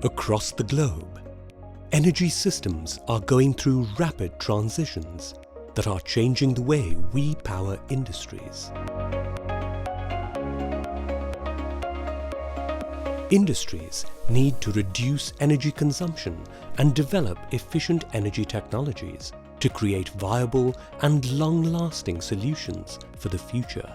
Across the globe, energy systems are going through rapid transitions that are changing the way we power industries. Industries need to reduce energy consumption and develop efficient energy technologies to create viable and long-lasting solutions for the future.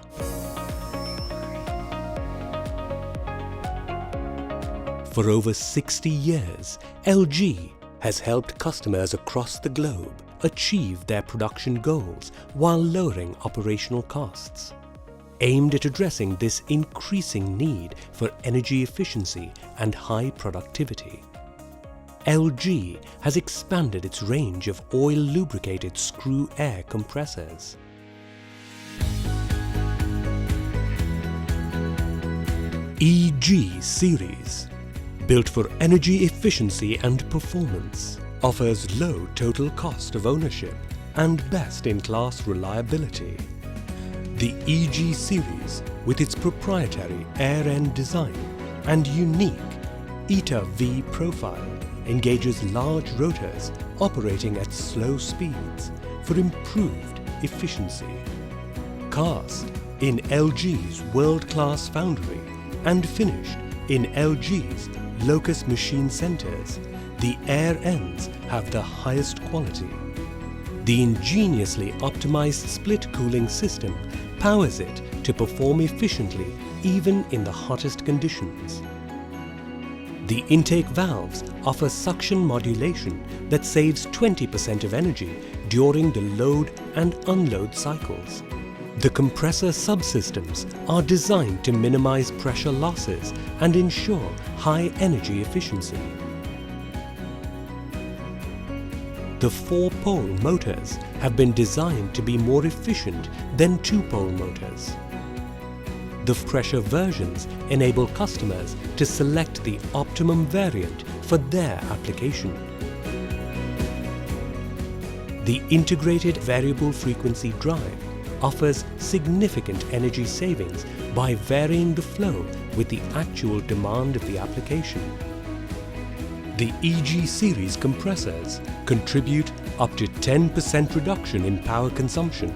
For over 60 years, LG has helped customers across the globe achieve their production goals while lowering operational costs. Aimed at addressing this increasing need for energy efficiency and high productivity, LG has expanded its range of oil-lubricated screw air compressors. EG Series, built for energy efficiency and performance, offers low total cost of ownership and best-in-class reliability. The EG Series, with its proprietary air end design and unique ETA-V profile, engages large rotors operating at slow speeds for improved efficiency. Cast in LG's world-class foundry and finished in LG's Locus machine centers, the air ends have the highest quality. The ingeniously optimized split cooling system powers it to perform efficiently even in the hottest conditions. The intake valves offer suction modulation that saves 20% of energy during the load and unload cycles. The compressor subsystems are designed to minimize pressure losses and ensure high energy efficiency. The 4-pole motors have been designed to be more efficient than 2-pole motors. The pressure versions enable customers to select the optimum variant for their application. The integrated variable frequency drive offers significant energy savings by varying the flow with the actual demand of the application. The EG Series compressors contribute up to 10% reduction in power consumption,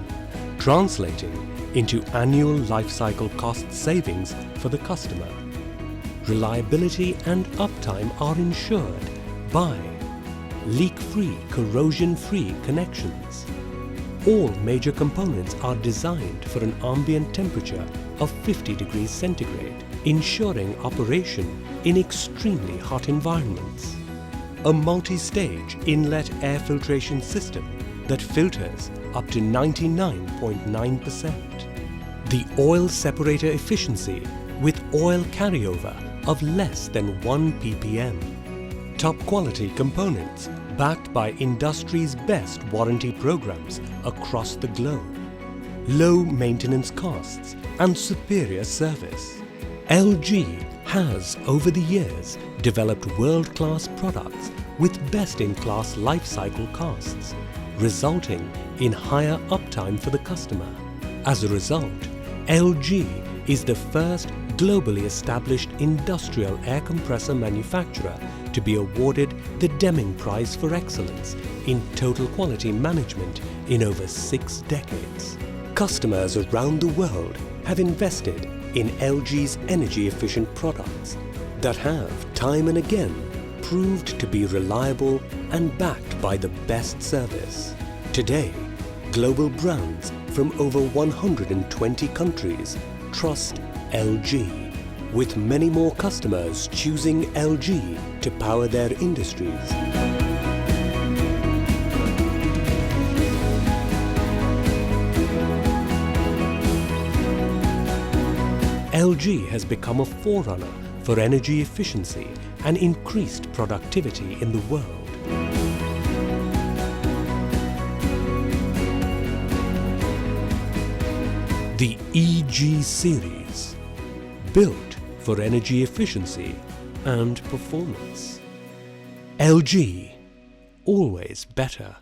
translating into annual life cycle cost savings for the customer. Reliability and uptime are ensured by leak-free, corrosion-free connections. All major components are designed for an ambient temperature of 50 degrees centigrade, ensuring operation in extremely hot environments. A multi-stage inlet air filtration system that filters up to 99.9%. The oil separator efficiency with oil carryover of less than 1 ppm. Top quality components backed by industry's best warranty programs across the globe. Low maintenance costs and superior service. LG has over the years developed world-class products with best-in-class life cycle costs, resulting in higher uptime for the customer. As a result, LG is the first globally established industrial air compressor manufacturer to be awarded the Deming Prize for Excellence in Total Quality Management in over 6 decades. Customers around the world have invested in LG's energy-efficient products that have, time and again, proved to be reliable and backed by the best service. Today, global brands from over 120 countries trust LG, with many more customers choosing LG to power their industries. LG has become a forerunner for energy efficiency and increased productivity in the world. The EG Series, built for energy efficiency and performance. LG, always better.